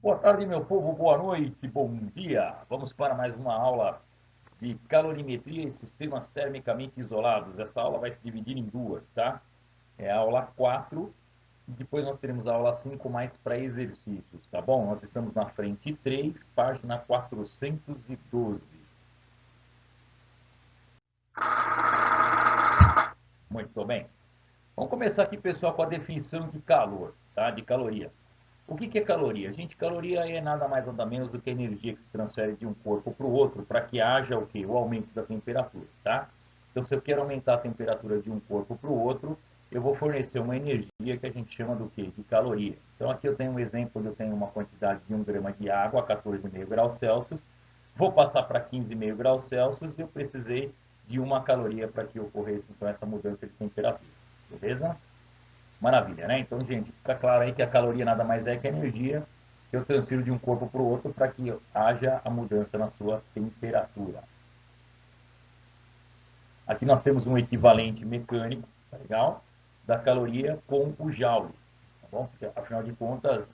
Boa tarde, meu povo, boa noite, bom dia. Vamos para mais uma aula de calorimetria e sistemas termicamente isolados. Essa aula vai se dividir em duas, tá? É a aula 4 e depois nós teremos a aula 5 mais para exercícios, tá bom? Nós estamos na frente 3, página 412. Muito bem. Vamos começar aqui, pessoal, com a definição de calor, tá? De caloria. O que é caloria? Gente, caloria é nada mais nada menos do que a energia que se transfere de um corpo para o outro para que haja o quê? O aumento da temperatura, tá? Então, se eu quero aumentar a temperatura de um corpo para o outro, eu vou fornecer uma energia que a gente chama do quê? De caloria. Então, aqui eu tenho um exemplo onde eu tenho uma quantidade de 1 grama de água a 14,5 graus Celsius, vou passar para 15,5 graus Celsius e eu precisei de uma caloria para que ocorresse então essa mudança de temperatura, beleza? Maravilha, né? Então, gente, fica claro aí que a caloria nada mais é que a energia que eu transfiro de um corpo para o outro para que haja a mudança na sua temperatura. Aqui nós temos um equivalente mecânico, tá legal? Da caloria com o joule, tá bom? Porque, afinal de contas,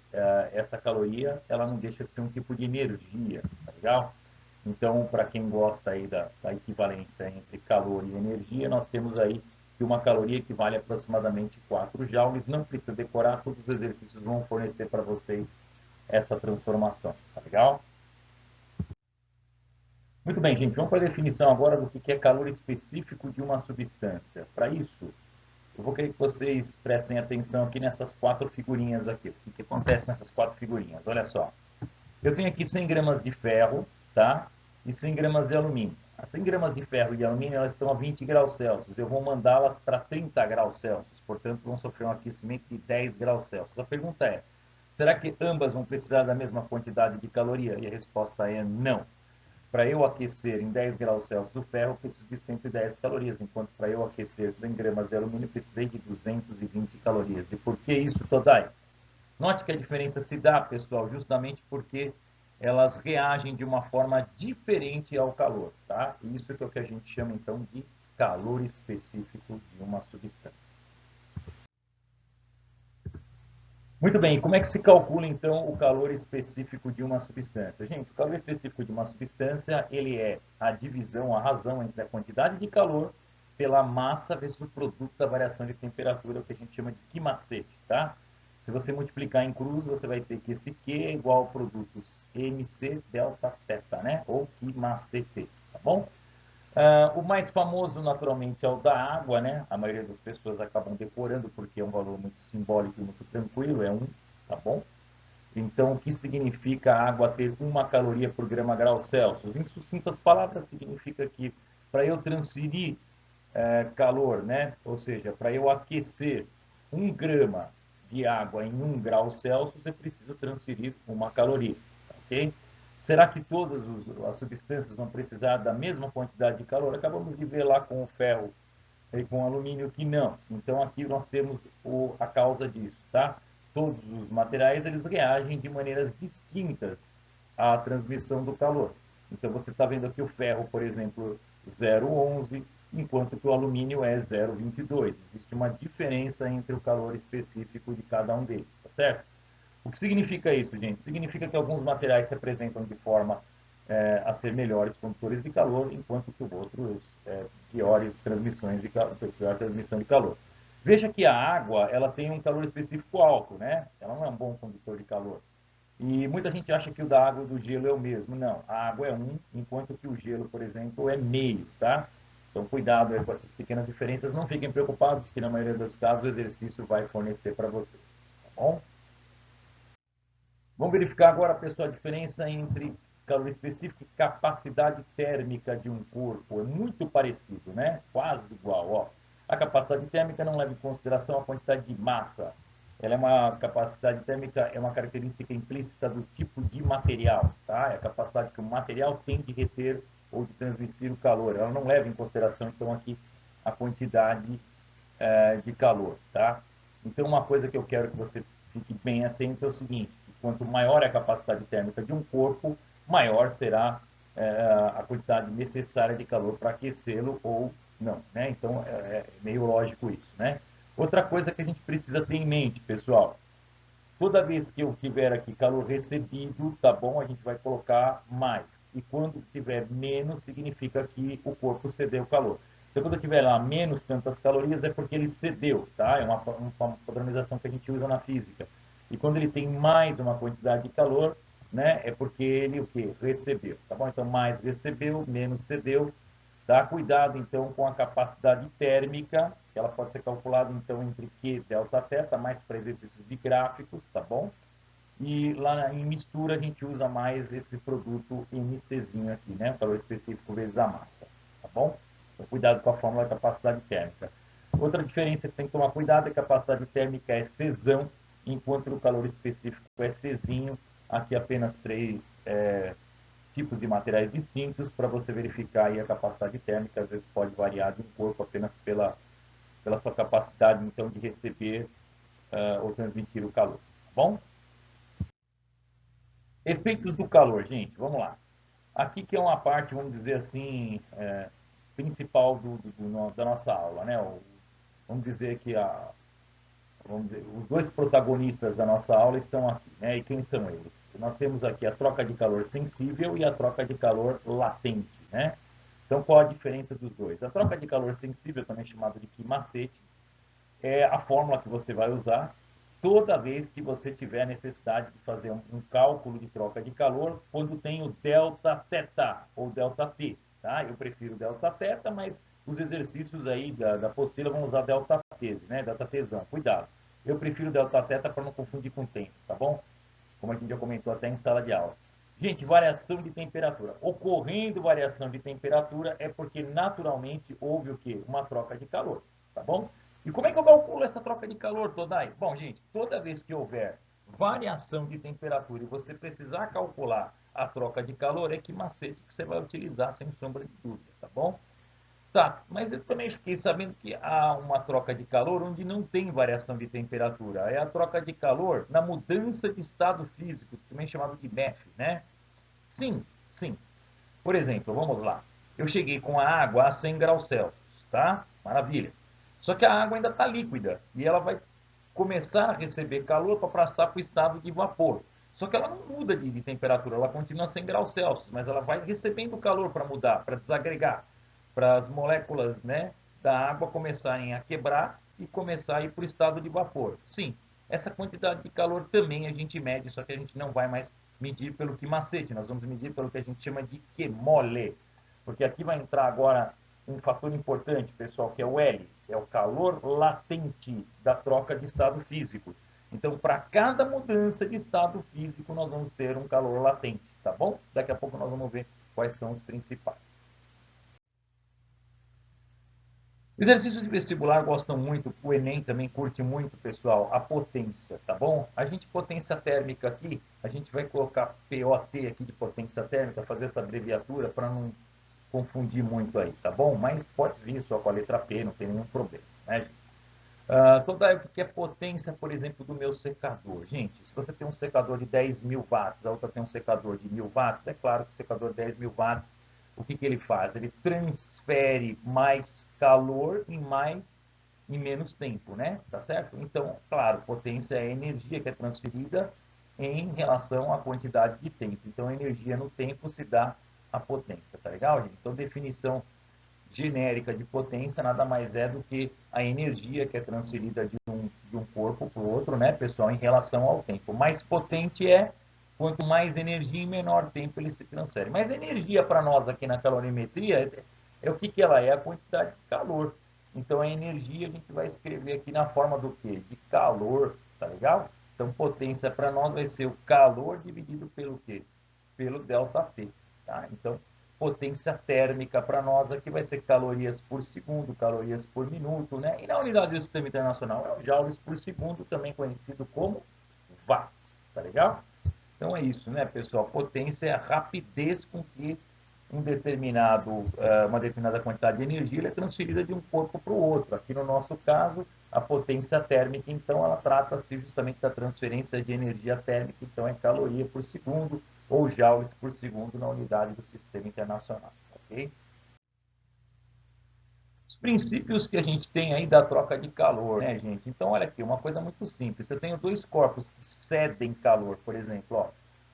essa caloria, ela não deixa de ser um tipo de energia, tá legal? Então, para quem gosta aí da equivalência entre calor e energia, nós temos aí que uma caloria equivale a aproximadamente 4 joules. Não precisa decorar, todos os exercícios vão fornecer para vocês essa transformação, tá legal? Muito bem, gente, vamos para a definição agora do que é calor específico de uma substância. Para isso, eu vou querer que vocês prestem atenção aqui nessas 4 figurinhas aqui. O que acontece nessas 4 figurinhas? Olha só. Eu tenho aqui 100 gramas de ferro, tá? E 100 gramas de alumínio. As 100 gramas de ferro e de alumínio, elas estão a 20 graus Celsius. Eu vou mandá-las para 30 graus Celsius. Portanto, vão sofrer um aquecimento de 10 graus Celsius. A pergunta é, será que ambas vão precisar da mesma quantidade de caloria? E a resposta é não. Para eu aquecer em 10 graus Celsius o ferro, eu preciso de 110 calorias, enquanto para eu aquecer 100 gramas de alumínio, eu precisei de 220 calorias. E por que isso, Todai? Note que a diferença se dá, pessoal, justamente porque elas reagem de uma forma diferente ao calor, tá? E isso é o que a gente chama, então, de calor específico de uma substância. Muito bem, como é que se calcula, então, o calor específico de uma substância? Gente, o calor específico de uma substância, ele é a divisão, a razão entre a quantidade de calor pela massa vezes o produto da variação de temperatura, o que a gente chama de Q macete, tá? Se você multiplicar em cruz, você vai ter que esse Q é igual ao produto MC delta θ, né? Ou Q macete, tá bom? O mais famoso, naturalmente, é o da água, né? A maioria das pessoas acabam decorando porque é um valor muito simbólico e muito tranquilo, é 1, tá bom? Então, o que significa a água ter 1 caloria por grama grau Celsius? Em sucintas palavras, significa que para eu transferir calor, né? Ou seja, para eu aquecer 1 grama de água em 1 grau Celsius, eu preciso transferir 1 caloria, ok? Será que todas as substâncias vão precisar da mesma quantidade de calor? Acabamos de ver lá com o ferro e com o alumínio que não. Então aqui nós temos a causa disso, tá? Todos os materiais eles reagem de maneiras distintas à transmissão do calor. Então você está vendo aqui o ferro, por exemplo, 0,11, enquanto que o alumínio é 0,22. Existe uma diferença entre o calor específico de cada um deles, tá certo? O que significa isso, gente? Significa que alguns materiais se apresentam de forma a ser melhores condutores de calor, enquanto que outros piores transmissões de pior transmissão de calor. Veja que a água ela tem um calor específico alto, né? Ela não é um bom condutor de calor. E muita gente acha que o da água e do gelo é o mesmo. Não, a água é 1, enquanto que o gelo, por exemplo, é meio, tá? Então, cuidado aí com essas pequenas diferenças. Não fiquem preocupados, que na maioria dos casos o exercício vai fornecer para vocês, tá bom? Vamos verificar agora, pessoal, a diferença entre calor específico e capacidade térmica de um corpo. É muito parecido, né? Quase igual. Ó. A capacidade térmica não leva em consideração a quantidade de massa. Ela é uma capacidade térmica, é uma característica implícita do tipo de material, tá? É a capacidade que o material tem de reter ou de transmitir o calor. Ela não leva em consideração, então, aqui a quantidade de calor, tá? Então, uma coisa que eu quero que você fique bem atento é o seguinte: quanto maior é a capacidade térmica de um corpo, maior será a quantidade necessária de calor para aquecê-lo ou não, né? Então, é meio lógico isso, né? Outra coisa que a gente precisa ter em mente, pessoal, Toda vez que eu tiver aqui calor recebido, tá bom? A gente vai colocar mais. E quando tiver menos, significa que o corpo cedeu o calor. Então, quando eu tiver lá menos tantas calorias, é porque ele cedeu, tá? É uma padronização que a gente usa na física. E quando ele tem mais uma quantidade de calor, né, é porque ele o quê? Recebeu, tá bom? Então, mais recebeu, menos cedeu. Dá cuidado, então, com a capacidade térmica, que ela pode ser calculada, então, entre Q e delta θ, mais para exercícios de gráficos, tá bom? E lá em mistura a gente usa mais esse produto MCzinho aqui, né? O calor específico vezes a massa, tá bom? Então, cuidado com a fórmula da capacidade térmica. Outra diferença que tem que tomar cuidado é que a capacidade térmica é Czão, enquanto o calor específico é Czinho. Aqui apenas três tipos de materiais distintos para você verificar aí a capacidade térmica. Às vezes pode variar de um corpo apenas pela sua capacidade, então, de receber ou transmitir o calor, tá bom? Efeitos do calor, gente, vamos lá. Aqui que é uma parte, vamos dizer assim, principal da nossa aula, né? Vamos dizer que os dois protagonistas da nossa aula estão aqui, né? E quem são eles? Nós temos aqui a troca de calor sensível e a troca de calor latente, né? Então, qual a diferença dos dois? A troca de calor sensível, também chamada de Key-Macete, é a fórmula que você vai usar toda vez que você tiver a necessidade de fazer um cálculo de troca de calor, quando tem o delta θ ou delta T, tá? Eu prefiro delta θ, mas os exercícios aí da apostila vão usar delta T, né? Delta Tzão, cuidado. Eu prefiro delta θ para não confundir com tempo, tá bom? Como a gente já comentou até em sala de aula. Gente, variação de temperatura. Ocorrendo variação de temperatura é porque naturalmente houve o quê? Uma troca de calor, tá bom? E como é que eu calculo essa troca de calor, Todai? Bom, gente, toda vez que houver variação de temperatura e você precisar calcular a troca de calor, é que macete que você vai utilizar sem sombra de dúvida, tá bom? Tá, mas eu também fiquei sabendo que há uma troca de calor onde não tem variação de temperatura. É a troca de calor na mudança de estado físico, também chamado de MEF, né? Sim, sim. Por exemplo, vamos lá. Eu cheguei com a água a 100 graus Celsius, tá? Maravilha. Só que a água ainda está líquida e ela vai começar a receber calor para passar para o estado de vapor. Só que ela não muda de temperatura, ela continua a 100 graus Celsius, mas ela vai recebendo calor para mudar, para desagregar, para as moléculas, né, da água começarem a quebrar e começar a ir para o estado de vapor. Sim, essa quantidade de calor também a gente mede, só que a gente não vai mais medir pelo Key-Macete, nós vamos medir pelo que a gente chama de Q-Mole. Porque aqui vai entrar agora um fator importante, pessoal, que é o L, é o calor latente da troca de estado físico. Então, para cada mudança de estado físico, nós vamos ter um calor latente, tá bom? Daqui a pouco nós vamos ver quais são os principais. Exercícios de vestibular gostam muito, o Enem também curte muito, pessoal, a potência, tá bom? A gente, potência térmica aqui, a gente vai colocar POT aqui de potência térmica, fazer essa abreviatura para não confundir muito aí, tá bom? Mas pode vir só com a letra P, não tem nenhum problema, né, gente? Toda o que é potência, por exemplo, do meu secador. Gente, se você tem um secador de 10.000 watts, a outra tem um secador de 1.000 watts, é claro que o secador de 10.000 watts, o que, que ele faz? Ele transfere mais calor em menos tempo, né? Tá certo? Então, claro, potência é a energia que é transferida em relação à quantidade de tempo. Então, a energia no tempo se dá a potência, tá legal, gente? Então, definição genérica de potência nada mais é do que a energia que é transferida de um corpo para o outro, né, pessoal, em relação ao tempo. Mais potente é quanto mais energia em menor tempo ele se transfere. Mas energia para nós aqui na calorimetria é o que, que ela é? A quantidade de calor. Então a energia a gente vai escrever aqui na forma do quê? De calor, tá legal? Então potência para nós vai ser o calor dividido pelo quê? Pelo ΔT, tá? Então potência térmica para nós aqui vai ser calorias por segundo, calorias por minuto, né? E na unidade do sistema internacional é o joules por segundo, também conhecido como watts, tá legal? Então é isso, né, pessoal? Potência é a rapidez com que uma determinada quantidade de energia é transferida de um corpo para o outro. Aqui no nosso caso, a potência térmica, então, ela trata-se justamente da transferência de energia térmica, então é caloria por segundo ou joules por segundo na unidade do sistema internacional, ok? princípios que a gente tem aí da troca de calor, né, gente? Então, olha aqui, uma coisa muito simples. Eu tenho dois corpos que cedem calor, por exemplo, ó.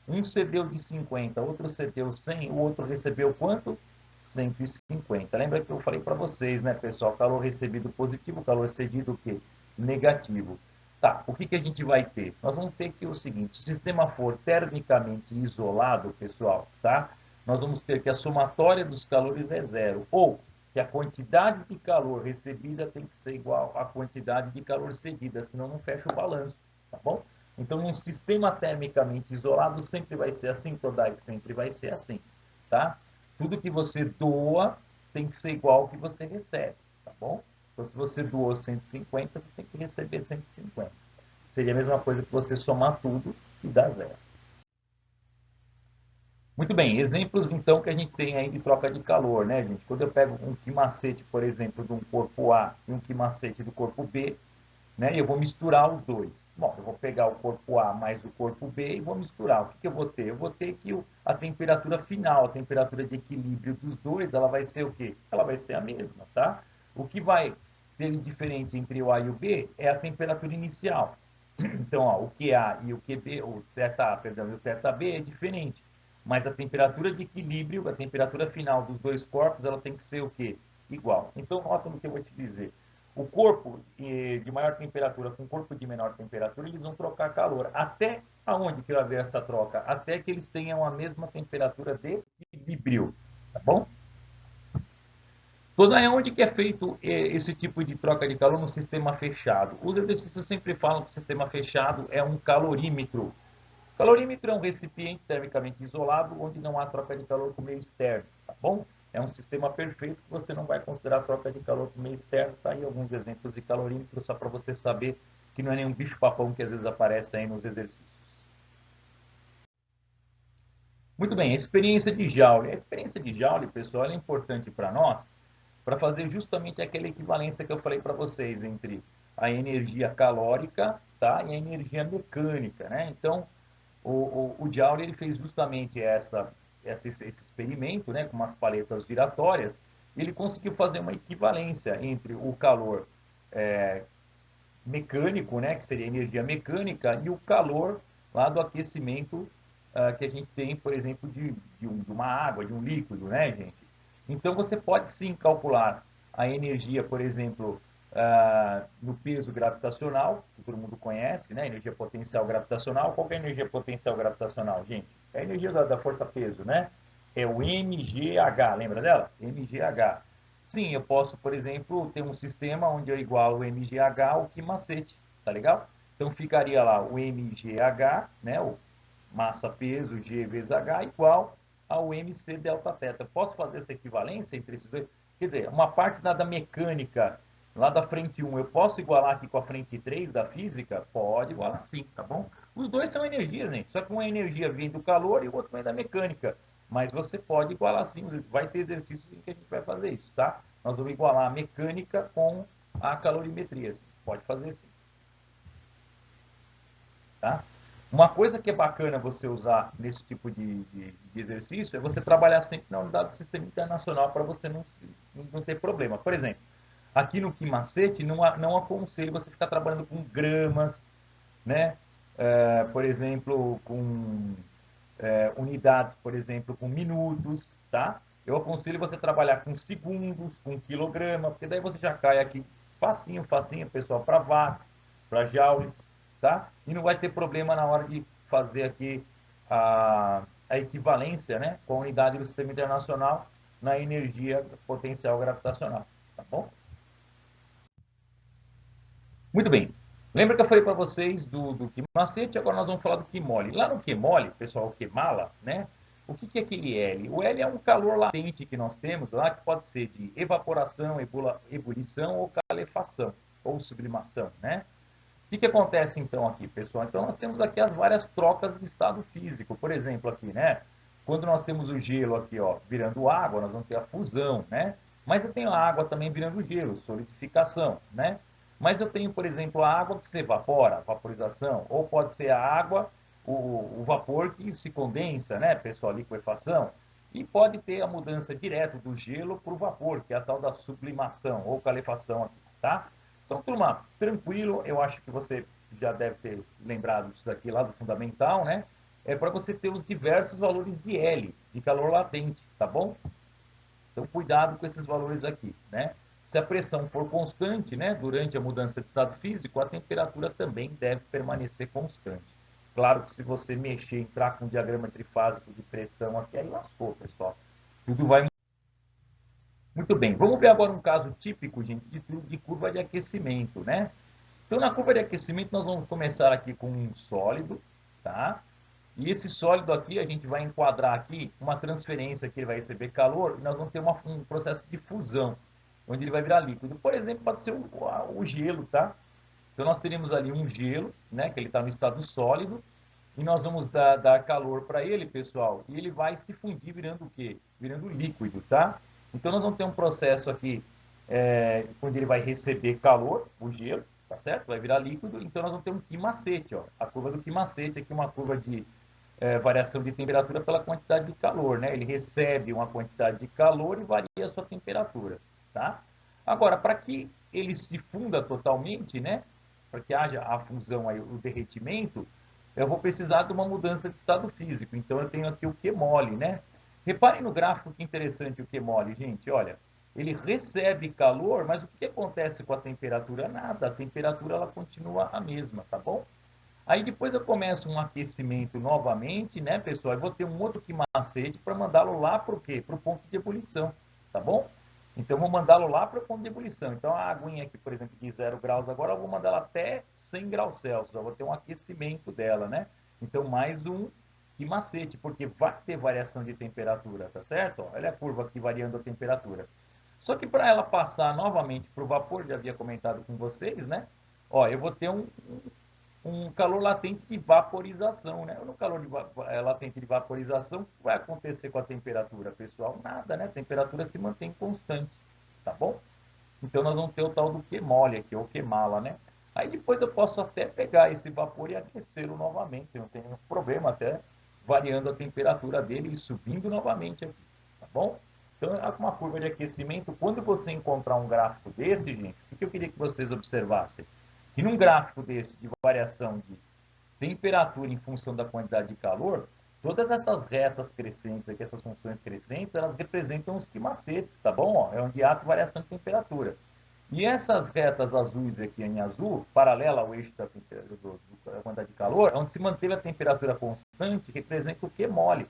Um cedeu de 50, outro cedeu 100, o outro recebeu quanto? 150. Lembra que eu falei para vocês, né, pessoal? Calor recebido positivo, calor cedido o quê? Negativo. Tá, o que, que a gente vai ter? Nós vamos ter que o seguinte, se o sistema for termicamente isolado, pessoal, tá? Nós vamos ter que a somatória dos calores é zero, ou que a quantidade de calor recebida tem que ser igual à quantidade de calor cedida, senão não fecha o balanço, tá bom? Então, num sistema termicamente isolado, sempre vai ser assim, Todai, sempre vai ser assim, tá? Tudo que você doa tem que ser igual ao que você recebe, tá bom? Então, se você doou 150, você tem que receber 150. Seria a mesma coisa que você somar tudo e dar zero. Muito bem, exemplos então que a gente tem aí de troca de calor, né, gente? Quando eu pego um quimacete, por exemplo, de um corpo A e um quimacete do corpo B, né, eu vou misturar os dois. Bom, eu vou pegar o corpo A mais o corpo B e vou misturar. O que, que eu vou ter? Eu vou ter que a temperatura final, a temperatura de equilíbrio dos dois, ela vai ser o quê? Ela vai ser a mesma, tá? O que vai ter de diferente entre o A e o B é a temperatura inicial. Então, ó, o QA e o QB, o θA, perdão, e o θB é diferente. Mas a temperatura de equilíbrio, a temperatura final dos dois corpos, ela tem que ser o quê? Igual. Então, nota no que eu vou te dizer. O corpo de maior temperatura com o corpo de menor temperatura, eles vão trocar calor. Até aonde que vai haver essa troca? Até que eles tenham a mesma temperatura de equilíbrio. Tá bom? Toda é onde que é feito esse tipo de troca de calor no sistema fechado. Os exercícios sempre falam que o sistema fechado é um calorímetro. Calorímetro é um recipiente termicamente isolado onde não há troca de calor com o meio externo, tá bom? É um sistema perfeito que você não vai considerar troca de calor com o meio externo. Tá aí alguns exemplos de calorímetro só para você saber que não é nenhum bicho-papão que às vezes aparece aí nos exercícios. Muito bem, a experiência de Joule. A experiência de Joule, pessoal, é importante para nós, para fazer justamente aquela equivalência que eu falei para vocês entre a energia calórica, tá, e a energia mecânica, né? Então, o Joule ele fez justamente esse experimento, né, com umas paletas giratórias, e ele conseguiu fazer uma equivalência entre o calor é, mecânico, né, que seria energia mecânica, e o calor lá do aquecimento que a gente tem, por exemplo, de uma água, de um líquido, né, gente? Então, você pode sim calcular a energia, por exemplo, no peso gravitacional, que todo mundo conhece, né? Energia potencial gravitacional. Qual que é a energia potencial gravitacional, gente? É a energia da força-peso, né? É o mgh, lembra dela? mgh. Sim, eu posso, por exemplo, ter um sistema onde eu igualo o mgh ao quimacete, tá legal? Então ficaria lá o mgh, né, o massa-peso G vezes H igual ao mc delta θ. Posso fazer essa equivalência entre esses dois? Quer dizer, uma parte da mecânica lá da frente 1, eu posso igualar aqui com a frente 3 da física? Pode igualar sim, tá bom? Os dois são energias, gente. Só que uma energia vem do calor e o outro vem da mecânica. Mas você pode igualar sim. Vai ter exercícios em que a gente vai fazer isso, tá? Nós vamos igualar a mecânica com a calorimetria. Pode fazer sim, tá? Uma coisa que é bacana você usar nesse tipo de exercício é você trabalhar sempre na unidade do sistema internacional para você não ter problema. Por exemplo, aqui no Quimacete não aconselho você ficar trabalhando com gramas, né? Por exemplo, com unidades, por exemplo, com minutos, tá? Eu aconselho você trabalhar com segundos, com quilograma, porque daí você já cai aqui facinho, facinho, pessoal, para watts, para joules, tá? E não vai ter problema na hora de fazer aqui a equivalência, né, com a unidade do sistema internacional na energia potencial gravitacional, tá bom? Muito bem. Lembra que eu falei para vocês do Quimacete, agora nós vamos falar do Quimole. Lá no Quimole, pessoal, o Quimala, né? O que é aquele L? O L é um calor latente que nós temos lá, que pode ser de evaporação, ebulição ou calefação, ou sublimação, né? O que acontece então aqui, pessoal? Então nós temos aqui as várias trocas de estado físico. Por exemplo, aqui, né? Quando nós temos o gelo aqui, ó, virando água, nós vamos ter a fusão, né? Mas eu tenho a água também virando gelo, solidificação, né? Mas eu tenho, por exemplo, a água que se evapora, vaporização, ou pode ser a água, o vapor que se condensa, né, pessoal, liquefação. E pode ter a mudança direto do gelo para o vapor, que é a tal da sublimação ou calefação aqui, tá? Então, turma, tranquilo, eu acho que você já deve ter lembrado disso daqui lá do fundamental, né? É para você ter os diversos valores de L, de calor latente, tá bom? Então, cuidado com esses valores aqui, né? Se a pressão for constante, né, durante a mudança de estado físico, a temperatura também deve permanecer constante. Claro que se você mexer, entrar com um diagrama trifásico de pressão aqui, aí lascou, pessoal. Tudo vai muito bem. Vamos ver agora um caso típico, gente, de curva de aquecimento, né? Então, na curva de aquecimento, nós vamos começar aqui com um sólido, tá? E esse sólido aqui, a gente vai enquadrar aqui uma transferência que ele vai receber calor, e nós vamos ter um processo de fusão, onde ele vai virar líquido. Por exemplo, pode ser o gelo, tá? Então, nós teríamos ali um gelo, né, que ele está no estado sólido, e nós vamos dar calor para ele, pessoal, e ele vai se fundir virando o quê? Virando líquido, tá? Então, nós vamos ter um processo aqui, onde ele vai receber calor, o gelo, tá certo? Vai virar líquido, então nós vamos ter um quimacete, ó. A curva do quimacete aqui é uma curva de variação de temperatura pela quantidade de calor, né? Ele recebe uma quantidade de calor e varia a sua temperatura, tá? Agora, para que ele se funda totalmente, né? Para que haja a fusão, aí, o derretimento, eu vou precisar de uma mudança de estado físico. Então, eu tenho aqui o Q-mole, né? Reparem no gráfico que interessante o Q-mole, gente. Olha, ele recebe calor, mas o que acontece com a temperatura? Nada, a temperatura ela continua a mesma, tá bom? Aí depois eu começo um aquecimento novamente, né, pessoal? Eu vou ter um outro quimacete para mandá-lo lá para o quê? Para o ponto de ebulição, tá bom? Então, eu vou mandá-lo lá para o ponto de ebulição. Então, a aguinha aqui, por exemplo, de 0 graus agora, eu vou mandar ela até 100 graus Celsius. Eu vou ter um aquecimento dela, né? Então, mais um quimacete, porque vai ter variação de temperatura, tá certo? Olha a curva aqui variando a temperatura. Só que para ela passar novamente para o vapor, já havia comentado com vocês, né? Ó, eu vou ter um calor latente de vaporização, né? No calor latente de vaporização, o que vai acontecer com a temperatura, pessoal? Nada, né? A temperatura se mantém constante, tá bom? Então, nós vamos ter o tal do Q-mole aqui, ou Q-mala, né? Aí depois eu posso até pegar esse vapor e aquecê-lo novamente, não tem nenhum problema, até variando a temperatura dele e subindo novamente aqui, tá bom? Então, é uma curva de aquecimento. Quando você encontrar um gráfico desse, gente, o que eu queria que vocês observassem? Que num gráfico desse de variação de temperatura em função da quantidade de calor, todas essas retas crescentes aqui, essas funções crescentes, elas representam os quimacetes, tá bom? Ó, é onde há variação de temperatura. E essas retas azuis aqui em azul, paralela ao eixo da quantidade de calor, onde se manteve a temperatura constante, representa o Q mole,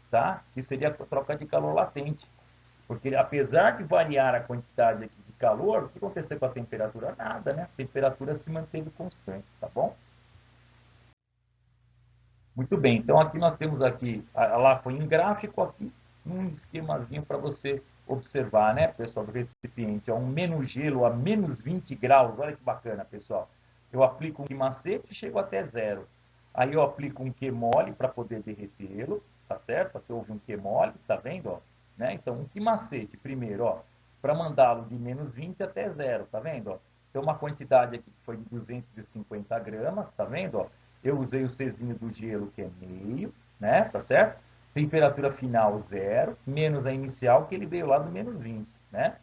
tá? Que seria a troca de calor latente. Porque apesar de variar a quantidade aqui de calor, o que aconteceu com a temperatura? Nada, né? A temperatura se manteve constante, tá bom? Muito bem, então aqui nós temos aqui, lá foi em gráfico, aqui um esquemazinho para você observar, né, pessoal, do recipiente. É um menos gelo a menos 20 graus, olha que bacana, pessoal. Eu aplico um macete e chego até zero. Aí eu aplico um Q-mole para poder derretê-lo, tá certo? Aqui houve um Q-mole, tá vendo, ó? Né? Então, um Q-macete primeiro, ó, para mandá-lo de menos 20 até zero, tá vendo, ó? Então, uma quantidade aqui que foi de 250 gramas, tá vendo, ó? Eu usei o Czinho do gelo, que é meio, né? Tá certo? Temperatura final zero, menos a inicial, que ele veio lá do menos 20, né?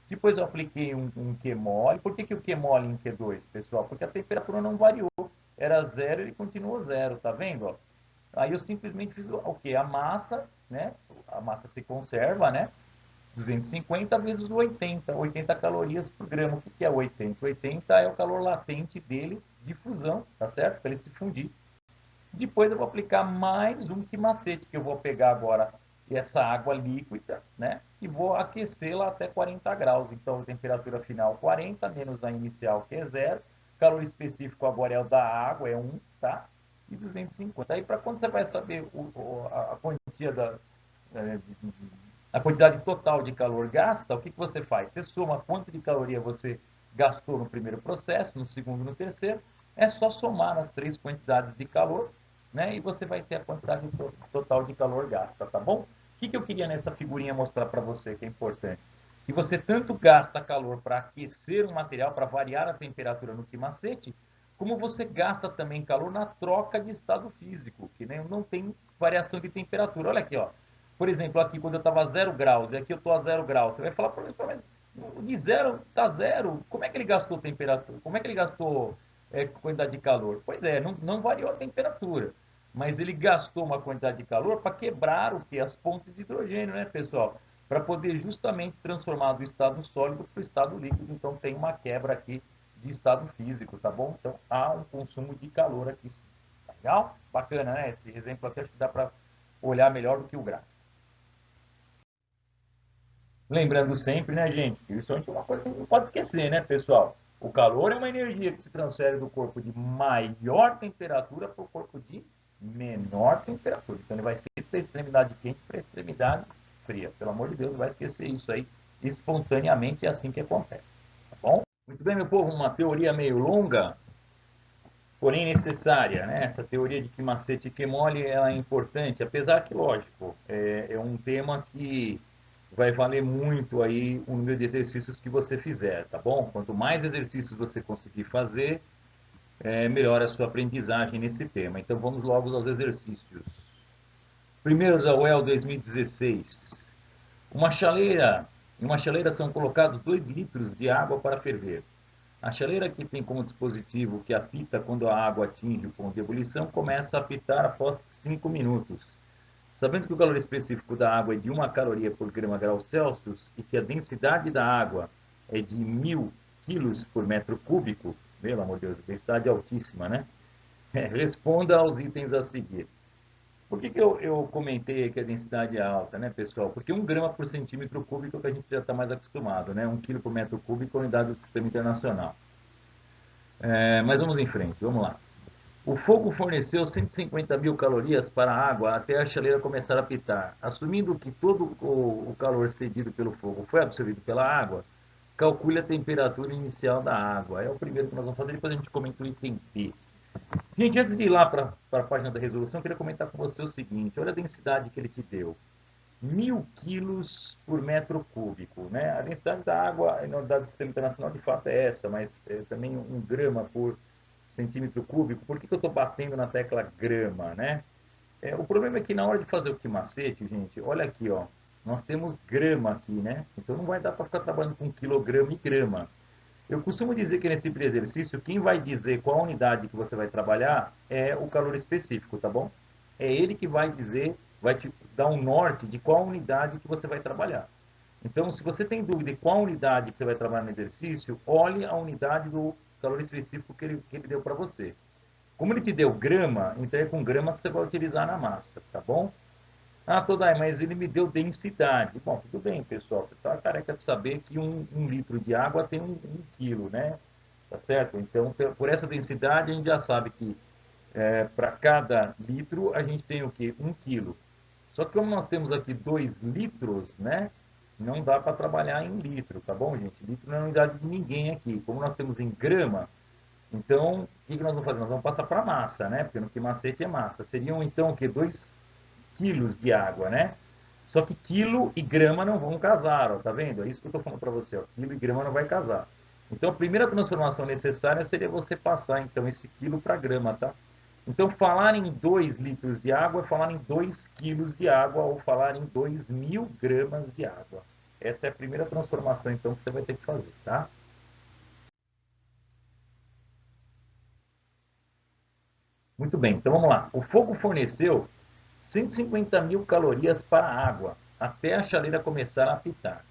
Depois eu apliquei um Q-mole. Por que o Q-mole em Q2, pessoal? Porque a temperatura não variou. Era zero, ele continuou zero, tá vendo? Ó? Aí eu simplesmente fiz o quê? A massa, né? A massa se conserva, né? 250 vezes o 80, 80 calorias por grama. O que é o 80? 80 é o calor latente dele de fusão, tá certo? Para ele se fundir. Depois eu vou aplicar mais um quimacete, que eu vou pegar agora essa água líquida, né? E vou aquecê-la até 40 graus. Então, a temperatura final 40, menos a inicial, que é zero. O calor específico agora é o da água, é 1, tá? E 250. Aí, para quando você vai saber a quantia a quantidade total de calor gasta, o que você faz? Você soma quanto de caloria você gastou no primeiro processo, no segundo e no terceiro, é só somar as três quantidades de calor, né? E você vai ter a quantidade total de calor gasta, tá bom? O que eu queria nessa figurinha mostrar para você que é importante? Que você tanto gasta calor para aquecer um material, para variar a temperatura no quimacete, como você gasta também calor na troca de estado físico, que não tem variação de temperatura. Olha aqui, ó. por exemplo, aqui quando eu estava a 0 graus, e aqui eu estou a 0 graus, você vai falar para mim, mas de 0 está 0, como é que ele gastou temperatura? Como é que ele gastou quantidade de calor? Pois é, não variou a temperatura, mas ele gastou uma quantidade de calor para quebrar o que? As pontes de hidrogênio, né, pessoal? Para poder justamente transformar do estado sólido para o estado líquido. Então tem uma quebra aqui de estado físico, tá bom? Então há um consumo de calor aqui. Legal? Bacana, né? Esse exemplo aqui acho que dá para olhar melhor do que o gráfico. Lembrando sempre, né, gente, que isso é uma coisa que a gente não pode esquecer, né, pessoal? O calor é uma energia que se transfere do corpo de maior temperatura para o corpo de menor temperatura. Então ele vai ser da extremidade quente para a extremidade fria. Pelo amor de Deus, não vai esquecer isso aí espontaneamente, é assim que acontece. Tá bom? Muito bem, meu povo, uma teoria meio longa, porém necessária, né? Essa teoria de que macete e que mole ela é importante, apesar que, lógico, é um tema que vai valer muito aí o número de exercícios que você fizer, tá bom? Quanto mais exercícios você conseguir fazer, melhor a sua aprendizagem nesse tema. Então vamos logo aos exercícios. Primeiro da UEL 2016. Em uma chaleira são colocados 2 litros de água para ferver. A chaleira, que tem como dispositivo que apita quando a água atinge o ponto de ebulição, começa a apitar após 5 minutos. Sabendo que o calor específico da água é de 1 caloria por grama grau Celsius e que a densidade da água é de 1000 quilos por metro cúbico, pelo amor de Deus, densidade altíssima, né? Responda aos itens a seguir. Por que eu comentei que a densidade é alta, né, pessoal? Porque 1 grama por centímetro cúbico é o que a gente já está mais acostumado, né? 1 quilo por metro cúbico é a unidade do sistema internacional. Mas vamos em frente, vamos lá. O fogo forneceu 150 mil calorias para a água até a chaleira começar a pitar. Assumindo que todo o calor cedido pelo fogo foi absorvido pela água, calcule a temperatura inicial da água. É o primeiro que nós vamos fazer, depois a gente comenta o item B. Gente, antes de ir lá para a página da resolução, eu queria comentar com você o seguinte: olha a densidade que ele te deu. 1000 quilos por metro cúbico. Né? A densidade da água, na unidade do sistema internacional, de fato é essa, mas também 1 grama por centímetro cúbico. Por que eu estou batendo na tecla grama? Né? O problema é que na hora de fazer o quimacete, gente, olha aqui, ó, nós temos grama aqui, né? Então não vai dar para ficar trabalhando com quilograma e grama. Eu costumo dizer que nesse exercício, quem vai dizer qual unidade que você vai trabalhar é o calor específico, tá bom? É ele que vai dizer, vai te dar um norte de qual unidade que você vai trabalhar. Então, se você tem dúvida de qual unidade que você vai trabalhar no exercício, olhe a unidade do calor específico que ele deu para você. Como ele te deu grama, então é com grama que você vai utilizar na massa, tá bom? Ah, Todai, mas ele me deu densidade. Bom, tudo bem, pessoal. Você está careca de saber que um litro de água tem 1 quilo, né? Tá certo? Então, por essa densidade, a gente já sabe que para cada litro a gente tem o quê? 1 quilo. Só que como nós temos aqui 2 litros, né? Não dá para trabalhar em litro, tá bom, gente? Litro não é unidade de ninguém aqui. Como nós temos em grama, então, o que nós vamos fazer? Nós vamos passar para massa, né? Porque no que macete é massa. Seriam, então, o quê? 2 quilos de água, né? Só que quilo e grama não vão casar, ó, tá vendo? É isso que eu estou falando para você, ó. Quilo e grama não vai casar. Então, a primeira transformação necessária seria você passar, então, esse quilo para grama, tá? Então, falar em 2 litros de água é falar em 2 quilos de água ou falar em 2.000 gramas de água. Essa é a primeira transformação, então, que você vai ter que fazer, tá? Muito bem, então vamos lá. O fogo forneceu 150 mil calorias para a água, até a chaleira começar a apitar.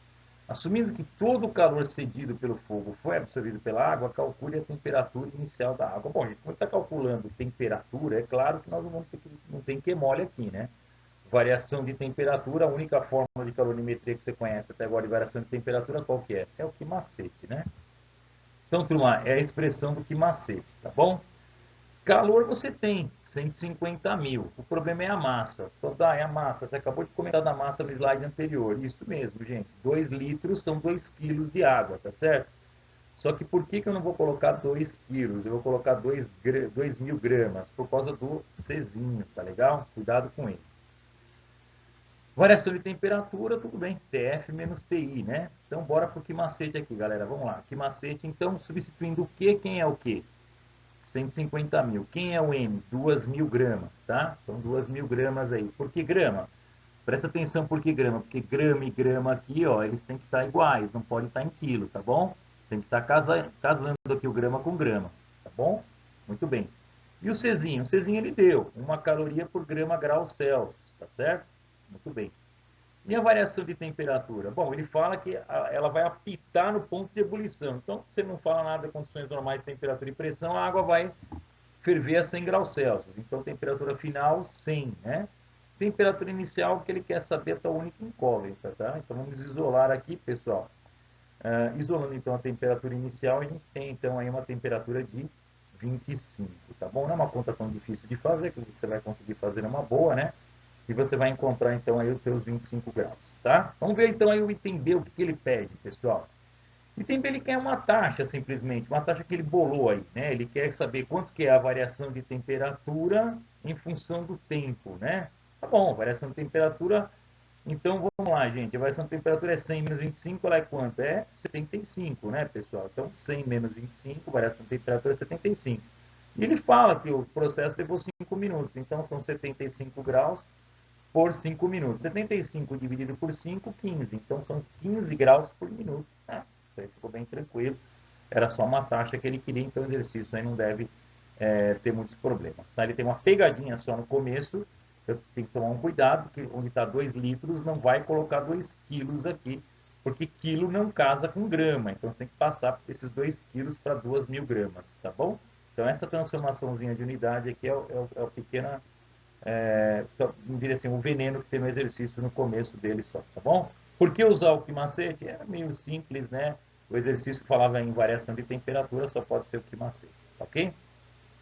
Assumindo que todo o calor cedido pelo fogo foi absorvido pela água, calcule a temperatura inicial da água. Bom, gente, como está calculando temperatura, é claro que nós não tem que mole aqui, né? Variação de temperatura, a única fórmula de calorimetria que você conhece até agora de variação de temperatura, qual que é? É o quimacete, né? Então, turma, é a expressão do quimacete, tá bom? Calor você tem, 150 mil. O problema é a massa. Então, é a massa. Você acabou de comentar da massa no slide anterior. Isso mesmo, gente. 2 litros são 2 quilos de água, tá certo? Só que por que eu não vou colocar 2 quilos? Eu vou colocar 2.000 gramas, por causa do Czinho, tá legal? Cuidado com ele. Variação de temperatura, tudo bem. TF menos TI, né? Então, bora pro que macete aqui, galera. Vamos lá. Que macete, então, substituindo o que, quem é o que? 150 mil. Quem é o M? 2.000 gramas, tá? Então, 2.000 gramas aí. Por que grama? Presta atenção por que grama, porque grama e grama aqui, ó, eles têm que estar iguais, não pode estar em quilo, tá bom? Tem que estar casando aqui o grama com grama, tá bom? Muito bem. E o Czinho? O Czinho ele deu 1 caloria por grama grau Celsius, tá certo? Muito bem. E a variação de temperatura? Bom, ele fala que ela vai apitar no ponto de ebulição. Então, se ele não fala nada de condições normais de temperatura e pressão, a água vai ferver a 100 graus Celsius. Então, temperatura final, 100, né? Temperatura inicial, que ele quer saber, é a única incógnita, tá? Então, vamos isolar aqui, pessoal. Isolando, então, a temperatura inicial, a gente tem, então, aí uma temperatura de 25, tá bom? Não é uma conta tão difícil de fazer, que você vai conseguir fazer numa boa, né? E você vai encontrar, então, aí os seus 25 graus, tá? Vamos ver, então, aí o item B, o que ele pede, pessoal. O item B, ele quer uma taxa, simplesmente, uma taxa que ele bolou aí, né? Ele quer saber quanto que é a variação de temperatura em função do tempo, né? Tá bom, variação de temperatura. Então, vamos lá, gente. A variação de temperatura é 100 menos 25, ela é quanto? É 75, né, pessoal? Então, 100 menos 25, variação de temperatura é 75. E ele fala que o processo levou 5 minutos. Então, são 75 graus por 5 minutos. 75 dividido por 5, 15. Então, são 15 graus por minuto. Isso aí ficou bem tranquilo. Era só uma taxa que ele queria, então o exercício aí não deve ter muitos problemas. Tá? Ele tem uma pegadinha só no começo, eu tenho que tomar um cuidado, porque onde está 2 litros não vai colocar 2 quilos aqui, porque quilo não casa com grama, então você tem que passar esses 2 quilos para 2.000 gramas, tá bom? Então essa transformaçãozinha de unidade aqui é o pequena, não diria assim, o veneno que tem no exercício no começo dele só, tá bom? Por que usar o quimacete? É meio simples, né? O exercício falava em variação de temperatura, só pode ser o quimacete, ok?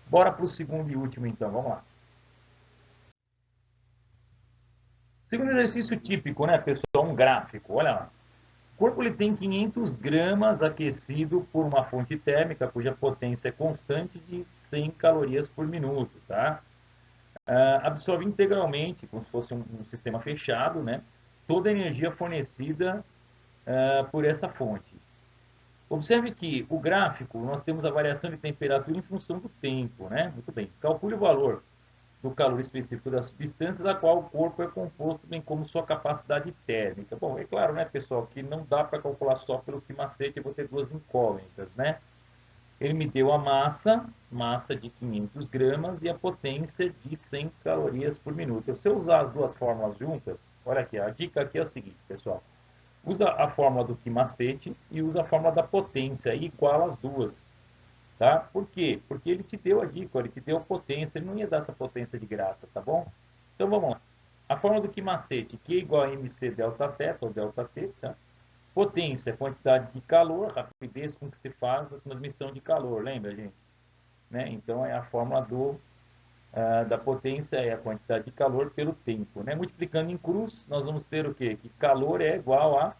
Bora para o segundo e último, então, vamos lá. Segundo exercício típico, né, pessoal? Um gráfico, olha lá. O corpo ele tem 500 gramas aquecido por uma fonte térmica cuja potência é constante de 100 calorias por minuto, tá? Absorve integralmente, como se fosse um sistema fechado, né? Toda a energia fornecida por essa fonte. Observe que o gráfico, nós temos a variação de temperatura em função do tempo, né? Muito bem. Calcule o valor do calor específico da substância da qual o corpo é composto, bem como sua capacidade térmica. Bom, é claro, né, pessoal, que não dá para calcular só pelo quimacete, eu vou ter duas incógnitas, né? Ele me deu a massa de 500 gramas e a potência de 100 calorias por minuto. Se eu usar as duas fórmulas juntas, olha aqui, a dica aqui é o seguinte, pessoal. Usa a fórmula do quimacete e usa a fórmula da potência e iguala as duas. Tá? Por quê? Porque ele te deu a dica, ele te deu a potência, ele não ia dar essa potência de graça, tá bom? Então vamos lá. A fórmula do quimacete, Q igual a mc delta θ, ou delta T, tá? Potência, quantidade de calor, rapidez com que se faz a transmissão de calor, lembra, gente? Né? Então é a fórmula da potência, é a quantidade de calor pelo tempo. Né? Multiplicando em cruz, nós vamos ter o quê? Que calor é igual a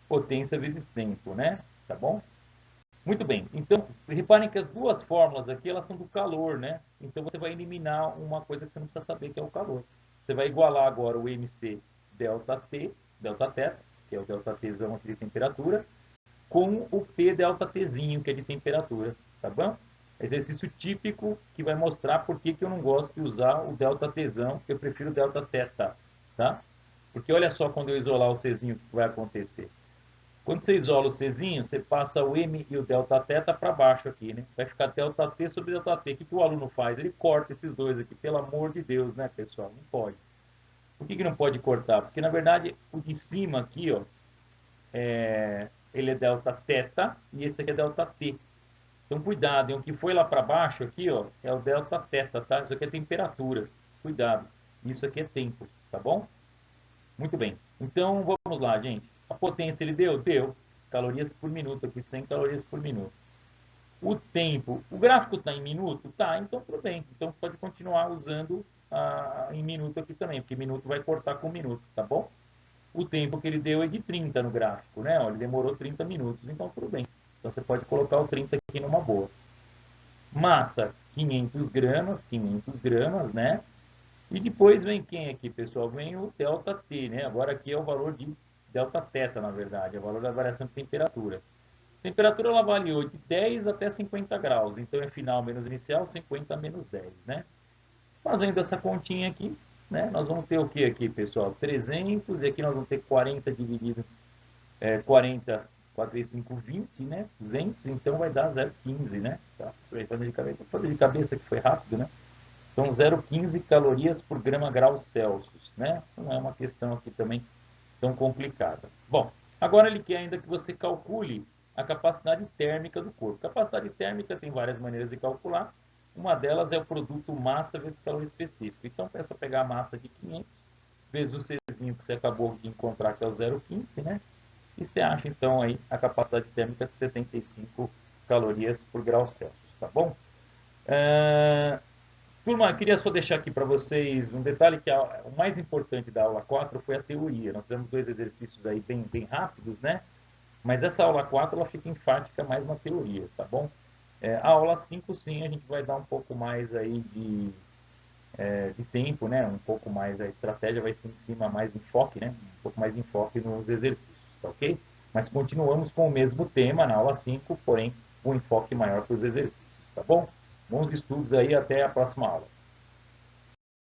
potência vezes tempo, né? Tá bom? Muito bem. Então, reparem que as duas fórmulas aqui, elas são do calor, né? Então, você vai eliminar uma coisa que você não precisa saber, que é o calor. Você vai igualar agora o mc delta T, delta θ, que é o delta Tzão aqui de temperatura, com o P delta Tzinho, que é de temperatura, tá bom? Exercício típico que vai mostrar por que eu não gosto de usar o delta Tzão, que eu prefiro o delta θ, tá? Porque olha só quando eu isolar o Czinho, o que vai acontecer. Quando você isola o Czinho, você passa o M e o delta θ para baixo aqui, né? Vai ficar delta T sobre delta T. O que o aluno faz? Ele corta esses dois aqui, pelo amor de Deus, né, pessoal? Não pode. Por que não pode cortar? Porque, na verdade, o de cima aqui, ó, ele é delta θ e esse aqui é delta T. Então, cuidado, hein? O que foi lá para baixo aqui, ó, é o delta θ, tá? Isso aqui é temperatura. Cuidado. Isso aqui é tempo, tá bom? Muito bem. Então, vamos lá, gente. A potência ele deu? Deu. Calorias por minuto aqui, 100 calorias por minuto. O tempo, o gráfico está em minuto? Tá, então tudo bem. Então pode continuar usando em minuto aqui também, porque minuto vai cortar com minuto, tá bom? O tempo que ele deu é de 30 no gráfico, né? Ó, ele demorou 30 minutos, então tudo bem. Então você pode colocar o 30 aqui numa boa. Massa, 500 gramas, né? E depois vem quem aqui, pessoal? Vem o delta T, né? Agora aqui é o valor de delta θ, na verdade, é o valor da variação de temperatura. A temperatura ela variou de 10 até 50 graus, então é final menos inicial, 50 menos 10, né? Fazendo essa continha aqui, né? Nós vamos ter o que aqui, pessoal? 300, e aqui nós vamos ter 40 dividido, 40, 4 vezes 5, 20, né? 200, então vai dar 0,15, né? Tá? Vou fazer de cabeça que foi rápido, né? Então 0,15 calorias por grama grau Celsius, né? Não é uma questão aqui também tão complicada. Bom, agora ele quer ainda que você calcule a capacidade térmica do corpo. Capacidade térmica tem várias maneiras de calcular. Uma delas é o produto massa vezes calor específico. Então, é só pegar a massa de 500 vezes o Czinho que você acabou de encontrar, que é o 0,15, né? E você acha, então, aí a capacidade térmica de 75 calorias por grau Celsius, tá bom? Turma, queria só deixar aqui para vocês um detalhe que o mais importante da aula 4 foi a teoria. Nós fizemos 2 exercícios aí bem rápidos, né? Mas essa aula 4 ela fica enfática mais na teoria, tá bom? A aula 5 sim, a gente vai dar um pouco mais aí de tempo, né? Um pouco mais, a estratégia vai ser em cima mais enfoque, né? Um pouco mais de enfoque nos exercícios, tá ok? Mas continuamos com o mesmo tema na aula 5, porém um enfoque maior para os exercícios, tá bom? Bons estudos aí, até a próxima aula.